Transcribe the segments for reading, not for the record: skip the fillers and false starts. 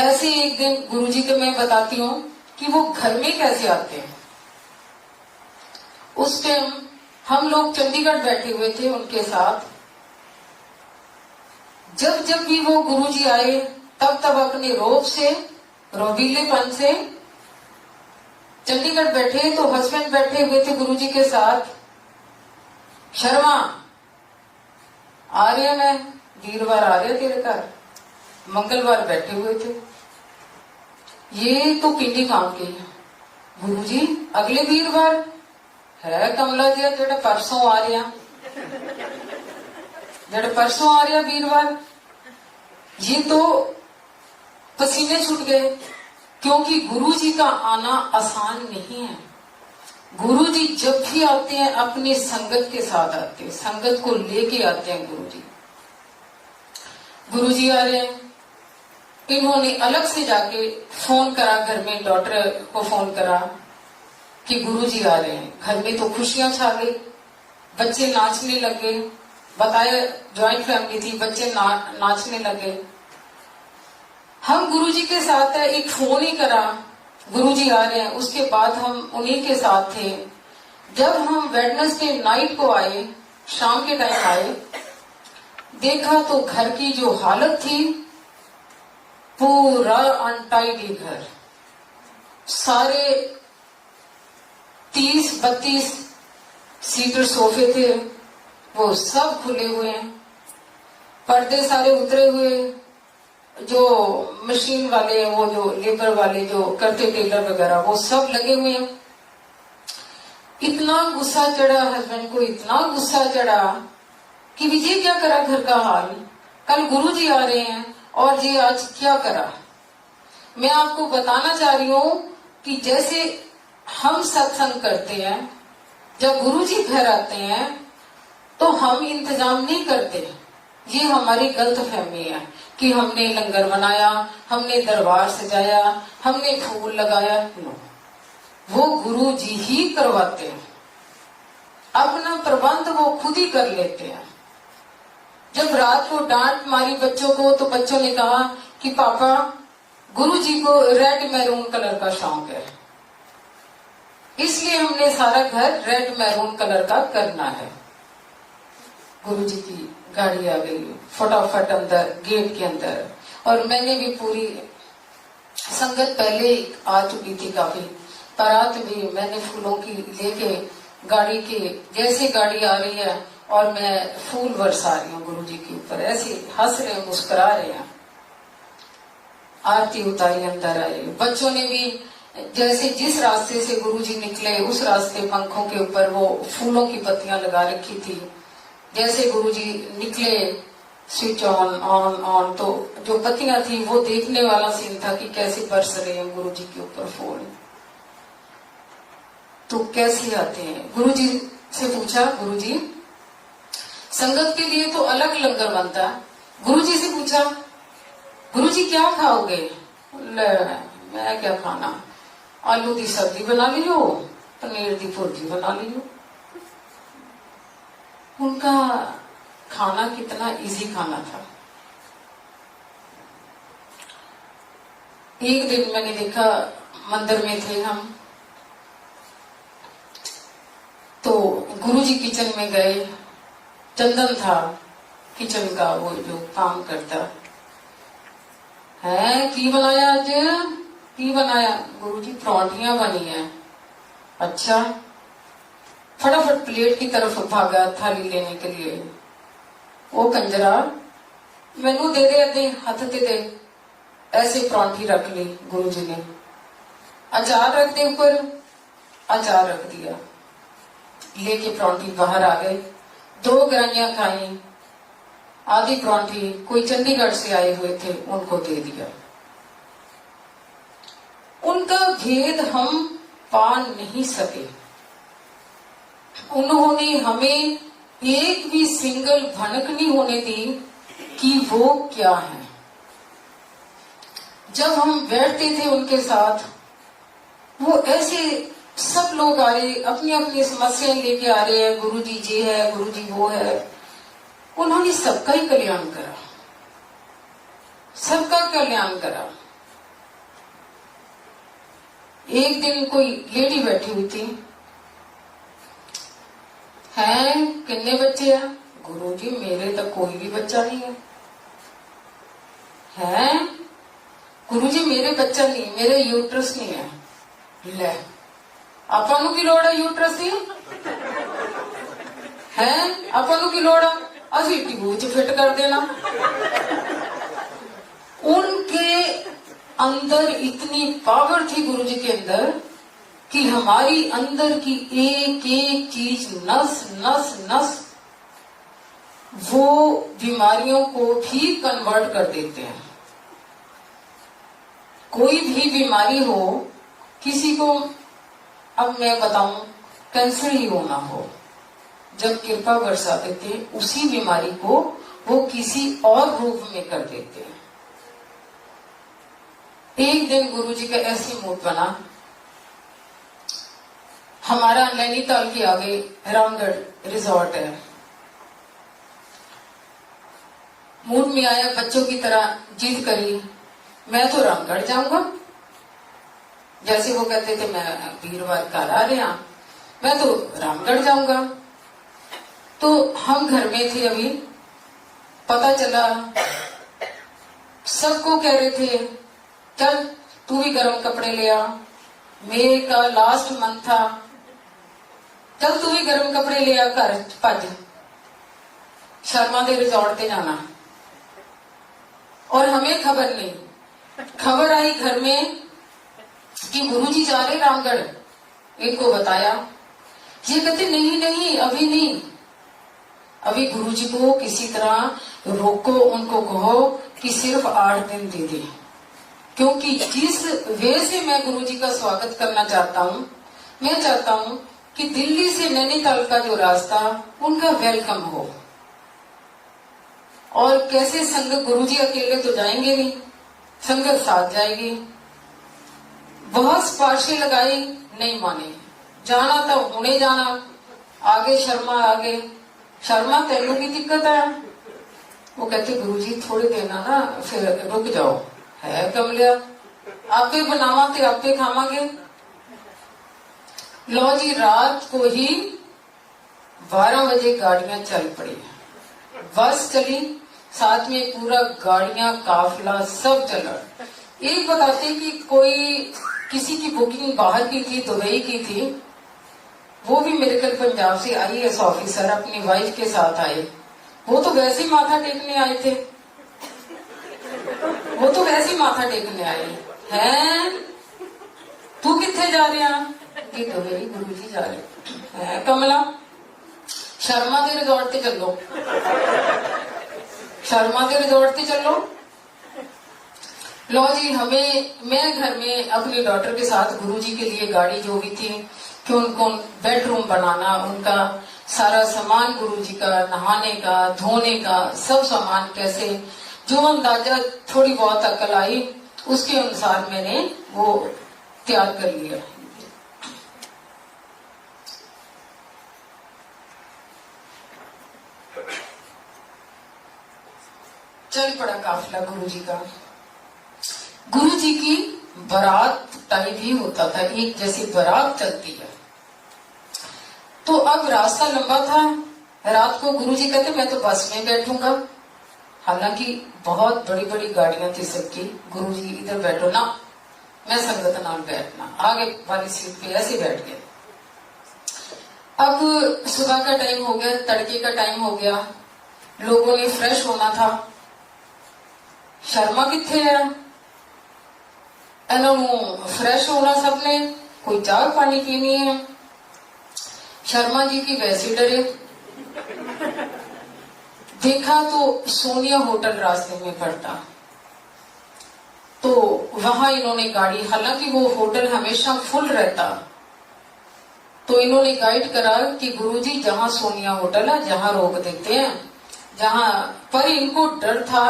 ऐसे एक दिन गुरुजी को मैं बताती हूँ कि वो घर में कैसे आते हैं। उस टाइम हम लोग चंडीगढ़ बैठे हुए थे उनके साथ। जब जब भी वो गुरुजी आए तब तब अपने रोब से, रोबीलेपन से चंडीगढ़ बैठे तो हस्बैंड बैठे हुए थे गुरुजी के साथ। शर्मा आ रहे हैं, मैं वीरवार आ रहे तेरे घर, मंगलवार बैठे हुए थे। ये तो पिंडी काम के गुरुजी अगले वीरवार है कमला जी जेड़ा परसों आ रहा, जेड़ा परसों आ रहा वीरवार। ये तो पसीने छूट गए, क्योंकि गुरुजी का आना आसान नहीं है। गुरुजी जब भी आते हैं अपनी संगत के साथ आते हैं, संगत को लेके आते हैं गुरुजी। गुरुजी आ रहे हैं, इन्होंने अलग से जाके फोन करा, घर में डॉक्टर को फोन करा कि गुरुजी आ रहे हैं। घर में तो खुशियां छा गई, बच्चे नाचने लगे। बताया ज्वाइंट फैमिली थी, बच्चे नाचने लगे। हम गुरुजी के साथ है, एक फोन ही करा गुरुजी आ रहे हैं, उसके बाद हम उन्हीं के साथ थे। जब हम वेडनेसडे नाइट को आए, शाम के टाइम आए, देखा तो घर की जो हालत थी, पूरा अनटाइडी घर। सारे 30-32 सीटर सोफे थे, वो सब खुले हुए हैं, पर्दे सारे उतरे हुए। जो मशीन वाले, वो जो लेबर वाले जो करते टेलर वगैरह, वो सब लगे हुए हैं। इतना गुस्सा चढ़ा हस्बैंड को, इतना गुस्सा चढ़ा कि विजय क्या करा घर का हाल, कल गुरुजी आ रहे हैं और ये आज क्या करा। मैं आपको बताना चाह रही हूँ कि जैसे हम सत्संग करते हैं, जब गुरुजी घर आते हैं तो हम इंतजाम नहीं करते। ये हमारी गलत फहमी है कि हमने लंगर बनाया, हमने दरबार सजाया, हमने फूल लगाया। वो गुरुजी ही करवाते हैं, अपना प्रबंध वो खुद ही कर लेते हैं। जब रात को डांट मारी बच्चों को, तो बच्चों ने कहा कि पापा गुरुजी को रेड मैरून कलर का शौक है, इसलिए हमने सारा घर रेड मैरून कलर का करना है। गुरुजी की गाड़ी आ गई, फटाफट अंदर, गेट के अंदर। और मैंने भी पूरी संगत पहले आ चुकी थी काफी, बारात भी मैंने फूलों की लेके गाड़ी के, जैसे गाड़ी आ रही है और मैं फूल बरसा रही हूँ गुरुजी के ऊपर, ऐसे हंस रहे हैं, मुस्कुरा रहे हैं। आरती उतारी, अंदर आए। बच्चों ने भी जैसे जिस रास्ते से गुरुजी निकले, उस रास्ते पंखों के ऊपर वो फूलों की पत्तियां लगा रखी थी। जैसे गुरुजी निकले, स्विच ऑन ऑन ऑन, तो जो पत्तियां थी वो देखने वाला सीन था कि कैसे बरस रहे हैं गुरुजी के ऊपर फूल। तो कैसे आते हैं। गुरुजी से पूछा, गुरुजी संगत के लिए तो अलग लंगर बनता है। गुरुजी से पूछा, गुरुजी क्या खाओगे? ले, मैं क्या खाना, आलू की सब्जी बना लियो, पनीर की भुर्जी बना लियो। उनका खाना कितना इजी खाना था। एक दिन मैंने देखा, मंदिर में थे हम, तो गुरुजी किचन में गए। चंदन था किचन का, वो जो काम करता है। की बनाया आज? की बनाया? गुरुजी परौंठियां बनी है। अच्छा। फटाफट प्लेट की तरफ भागा थाली लेने के लिए। वो कंजरा मैनू दे दे, हाथ दे दे। ऐसे परौंठी रख ली गुरुजी ने। अचार रख दे ऊपर, अचार रख दिया। लेके परौंठी बाहर आ गए, 2 ग्राइयां खाई। आधी परौंठी कोई चंडीगढ़ से आए हुए थे, उनको दे दिया। उनका भेद हम पा नहीं सके। उन्होंने हमें एक भी सिंगल भनक नहीं होने दी कि वो क्या है। जब हम बैठते थे उनके साथ, वो ऐसे सब लोग आ रहे, अपनी अपनी समस्याएं लेके आ रहे हैं, गुरुजी जी है, गुरुजी वो है। उन्होंने सबका ही कल्याण करा, सबका कल्याण करा। एक दिन कोई लेडी बैठी हुई थी, हैं कितने बच्चे हैं? गुरुजी मेरे तो कोई भी बच्चा नहीं है। हैं गुरुजी मेरे बच्चा नहीं, मेरे यूट्रस नहीं है। ले ਆਪਾਂ ਨੂੰ ਕੀ ਲੋੜ ਹੈ यूट्रस ਦੀ? है ਆਪਾਂ ਨੂੰ ਕੀ ਲੋੜ ਹੈ? ਅਸੀਂ ट्यूब च फिट कर देना। उनके अंदर इतनी पावर थी गुरुजी के अंदर कि हमारी अंदर की एक एक चीज, नस नस नस, वो बीमारियों को भी कन्वर्ट कर देते हैं। कोई भी बीमारी हो, किसी को, अब मैं बताऊं, कैंसर ही होना हो, जब कृपा बरसा देते उसी बीमारी को वो किसी और रूप में कर देते हैं। एक दिन गुरुजी का ऐसी मूड बना, हमारा नैनीताल के आगे रामगढ़ रिजॉर्ट है, मूड में आया, बच्चों की तरह जिद करी, मैं तो रामगढ़ जाऊंगा। जैसे वो कहते थे मैं वीरवार घर आ रहे हैं, मैं तो रामगढ़ जाऊंगा। तो हम घर में थे, अभी पता चला, सबको कह रहे थे चल तू भी गर्म कपड़े ले आ, मई का लास्ट मंथ था, चल तू भी गर्म कपड़े ले आ, घर भज शर्मा दे रिजॉर्ट पे जाना। और हमें खबर नहीं, खबर आई घर में कि गुरुजी जा रहे रामगढ़। इनको बताया, ये कहते नहीं नहीं अभी नहीं, अभी गुरुजी को किसी तरह रोको, उनको कहो कि सिर्फ 8 दिन दे दे, क्योंकि जिस वे से मैं गुरुजी का स्वागत करना चाहता हूँ, मैं चाहता हूँ कि दिल्ली से नैनीताल का जो रास्ता उनका वेलकम हो। और कैसे संगत, गुरुजी अकेले तो जाएंगे नहीं, संगत साथ जाएगी। बहुत सिफारिशें लगाई, नहीं माने, जाना तो हुणे जाना, आगे शर्मा आगे, शर्मा तेनू की दिक्कत है? वो कहते गुरुजी थोड़े दिन ना फिर रुक जाओ, है कमलिया, आपे बनावा ते आपे खावांगे। लो जी, रात को ही 12 बजे गाड़ियां चल पड़ी, बस चली, साथ में पूरा गाड़ियां काफिला सब चला। एक बताते कि कोई किसी की बुकिंग बाहर की थी, दुबई की थी, वो भी मेरे कल पंजाब से IAS ऑफिसर अपनी वाइफ के साथ आए। वो तो वैसे ही माथा टेकने आए थे, वो तो वैसे ही माथा टेकने आए हैं। तू किथे जा रहे हैं? कि दुबई गुरुजी जा रहे हैं। कमला शर्मा के रिजॉर्ट पे चलो, शर्मा के रिजॉर्ट पे चलो। लो जी, मैं घर में अपनी डॉटर के साथ गुरुजी के लिए गाड़ी जो भी थी कि उनको बेडरूम बनाना, उनका सारा सामान गुरुजी का, नहाने का, धोने का, सब सामान कैसे, जो अंदाजा थोड़ी बहुत अकल आई उसके अनुसार मैंने वो तैयार कर लिया। चल पड़ा काफिला गुरुजी का। गुरुजी की बारात टाइप ही होता था, एक जैसी बारात चलती है। तो अब रास्ता लंबा था, रात को गुरुजी कहते मैं तो बस में बैठूंगा, हालांकि बहुत बड़ी बड़ी गाड़ियां थी सबकी। गुरुजी इधर बैठो ना, मैं संगत नाल बैठना, आगे वाली सीट पे ऐसे बैठ गए। अब सुबह का टाइम हो गया, तड़के का टाइम हो गया, लोगों ने फ्रेश होना था। शर्मा किथे है? इन्होंने फ्रेश होना सबने, कोई चाय पानी पीनी है। शर्मा जी की वैसे डरे, देखा तो सोनिया होटल रास्ते में पड़ता, तो वहां इन्होंने गाड़ी, हालांकि वो होटल हमेशा फुल रहता, तो इन्होंने गाइड करा कि गुरुजी जहां सोनिया होटल है जहां रोक देते हैं, जहां पर इनको डर था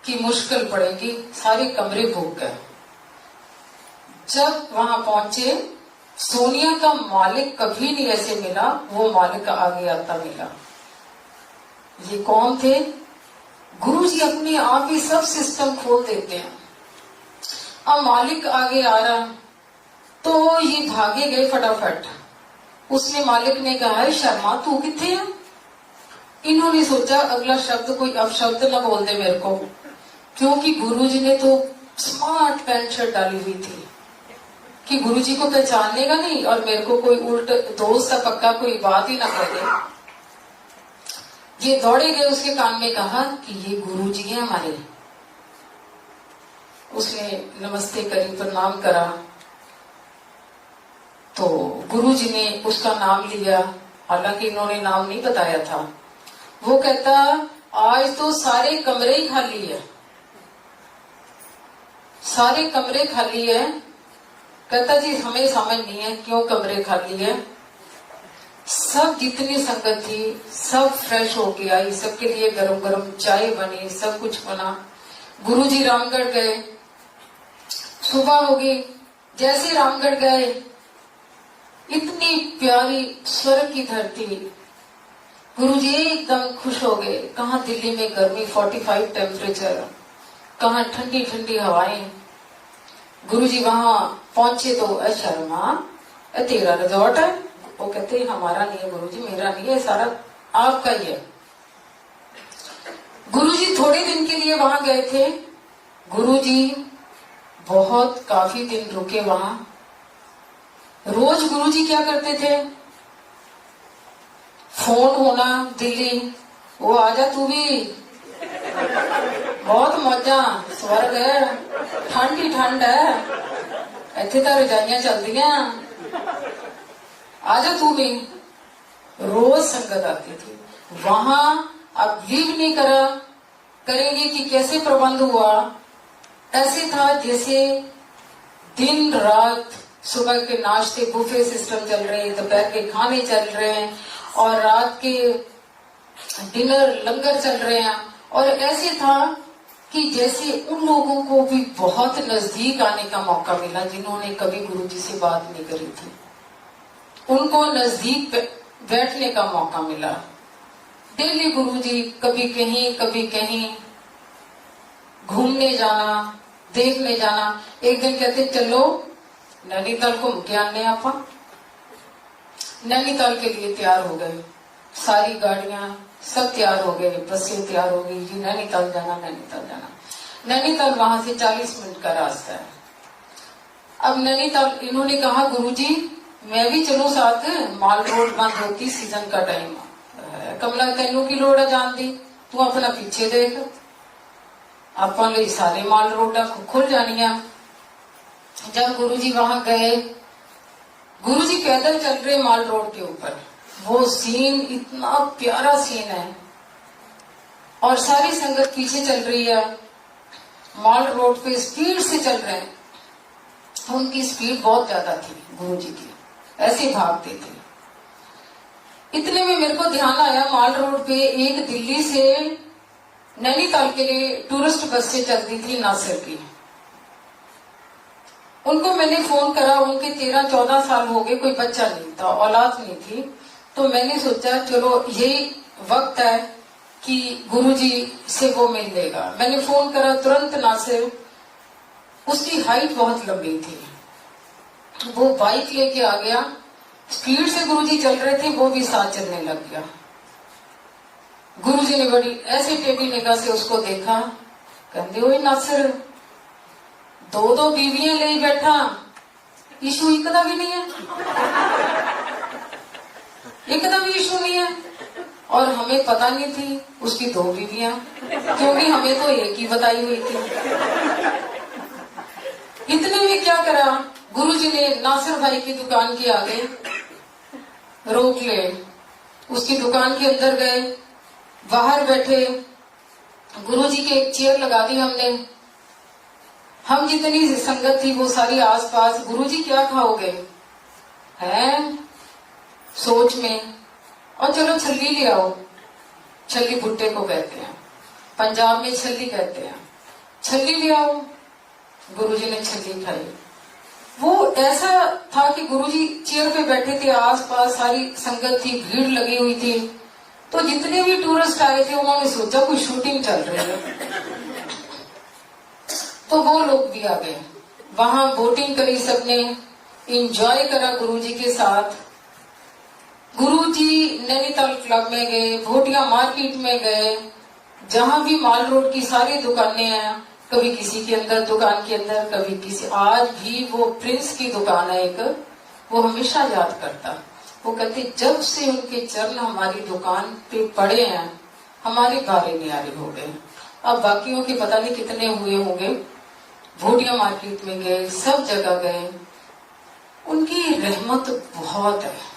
कि मुश्किल पड़ेगी, सारे कमरे बुक गए। जब वहां पहुंचे, सोनिया का मालिक कभी नहीं ऐसे मिला, वो मालिक आगे आता मिला। ये कौन थे? गुरुजी अपने आप ही सब सिस्टम खोल देते हैं। अब मालिक आगे आ रहा, तो ये भागे गए फटाफट। उसने मालिक ने कहा, है शर्मा तू किथे है? इन्होंने सोचा अगला शब्द कोई अपशब्द ना बोल दे मेरे को, क्योंकि गुरुजी ने तो स्मार्ट पैंट शर्ट डाली हुई थी कि गुरुजी को पहचानेगा नहीं और मेरे को कोई उल्ट दोस्त का पक्का कोई बात ही ना कर दे। ये दौड़े गए, उसके कान में कहा कि ये गुरुजी हैं हमारे। उसने नमस्ते करी, प्रणाम करा, तो गुरुजी ने उसका नाम लिया, हालांकि इन्होंने नाम नहीं बताया था। वो कहता आज तो सारे कमरे ही खाली है, सारे कमरे खाली है। कहता जी हमें समझ नहीं है क्यों कमरे खाली है। सब जितनी संगत थी सब फ्रेश होके आई, सबके लिए गरम गरम चाय बनी, सब कुछ बना। गुरुजी रामगढ़ गए, सुबह हो गई। जैसे रामगढ़ गए, इतनी प्यारी स्वर्ग की धरती, गुरुजी एकदम खुश हो गए। कहाँ दिल्ली में गर्मी 45 टेम्परेचर, कहाँ ठंडी ठंडी हवाएं। गुरुजी वहां पहुंचे तो शर्मा तेरा रिजॉर्ट है? वो कहते हमारा नहीं है गुरुजी, मेरा नहीं है, सारा आपका ही है। गुरुजी थोड़े दिन के लिए वहां गए थे। गुरुजी बहुत काफी दिन रुके वहां। रोज गुरुजी क्या करते थे, फोन होना दिल्ली, वो आजा तू भी, बहुत मौजा, स्वर्ग है, ठंड ही ठंड है, इतने तो रजाइयां चल दिया, आजा तू भी। रोज संगत आती थी वहां। अब लीव नहीं करेंगे कि कैसे प्रबंध हुआ। ऐसे था जैसे दिन रात, सुबह के नाश्ते बुफे सिस्टम चल रहे हैं, दोपहर के खाने चल रहे हैं और रात के डिनर लंगर चल रहे हैं। और ऐसे था कि जैसे उन लोगों को भी बहुत नजदीक आने का मौका मिला जिन्होंने कभी गुरुजी से बात नहीं करी थी, उनको नजदीक बैठने का मौका मिला। डेली गुरुजी कभी कहीं घूमने जाना, देखने जाना। एक दिन कहते चलो नैनीताल घूम के आने आपा। नैनीताल के लिए तैयार हो गए, सारी गाड़ियां सब तैयार हो गए, बसें तैयार हो गई जी नैनीताल जाना, नैनीताल जाना। नैनीताल वहां से 40 मिनट का रास्ता है। अब नैनीताल इन्होंने कहा गुरुजी मैं भी चलूं साथ, माल रोड बंद होती सीजन का टाइम। कमला तेनू की लोड़ है जान दी, तू अपना पीछे देख, ਆਪਾਂ ਲਈ सारे माल रोड खुल जानिया। जब गुरुजी वहां गए, गुरुजी पैदल चल रहे माल रोड के ऊपर, वो सीन इतना प्यारा सीन है और सारी संगत पीछे चल रही है। माल रोड पे स्पीड से चल रहे हैं, उनकी स्पीड बहुत ज्यादा थी गुरुजी की, ऐसे भागते थे। इतने में मेरे को ध्यान आया, माल रोड पे एक दिल्ली से नैनीताल के लिए टूरिस्ट बस से चलती थी नासिर की। उनको मैंने फोन करा, उनके 13-14 साल हो गए, कोई बच्चा नहीं था, औलाद नहीं थी। तो मैंने सोचा चलो यही वक्त है कि गुरुजी से वो मिल लेगा। मैंने फोन करा तुरंत नासिर, उसकी हाइट बहुत लंबी थी, वो बाइक लेके आ गया, स्पीड से गुरुजी चल रहे थे, वो भी साथ चलने लग गया। गुरुजी ने बड़ी ऐसे टेढ़ी निगाह से उसको देखा, कहते ओए नासिर 2 बीवियां ले बैठा, इशू एक का भी नहीं है, एक का भी इशू नहीं है। और हमें पता नहीं थी उसकी 2 बीवियां, क्योंकि हमें तो एक ही बताई हुई थी। इतने में क्या करा, गुरुजी ने नासिर भाई की दुकान के आगे रोक ले, उसकी दुकान के अंदर गए, बाहर बैठे, गुरुजी के एक चेयर लगा दी हमने। हम जितनी संगत थी वो सारी आसपास, गुरुजी क्या खाओगे हैं सोच में, और चलो छल्ली ले आओ। छल्ली भुट्टे को कहते हैं, पंजाब में छल्ली कहते हैं, छल्ली ले आओ। गुरुजी ने छल्ली खाई। वो ऐसा था कि गुरुजी चेयर पे बैठे थे, आसपास सारी संगत थी, भीड़ लगी हुई थी। तो जितने भी टूरिस्ट आए थे उन्होंने सोचा कोई शूटिंग चल रही है, तो वो लोग भी आ गए। वहां बोटिंग करी सबने, इंजॉय करा गुरुजी के साथ। गुरुजी नैनीताल क्लब में गए, भोटिया मार्केट में गए, जहां भी माल रोड की सारी दुकानें हैं, कभी किसी के अंदर दुकान के अंदर, कभी किसी, आज भी वो प्रिंस की दुकान है एक, वो हमेशा याद करता। वो कहते जब से उनके चरण हमारी दुकान पे पड़े हैं हमारे गारे न्यारे हो गए। अब बाकियों के पता नहीं कितने हुए होंगे, भोटिया मार्केट में गए, सब जगह गए, उनकी रहमत बहुत है।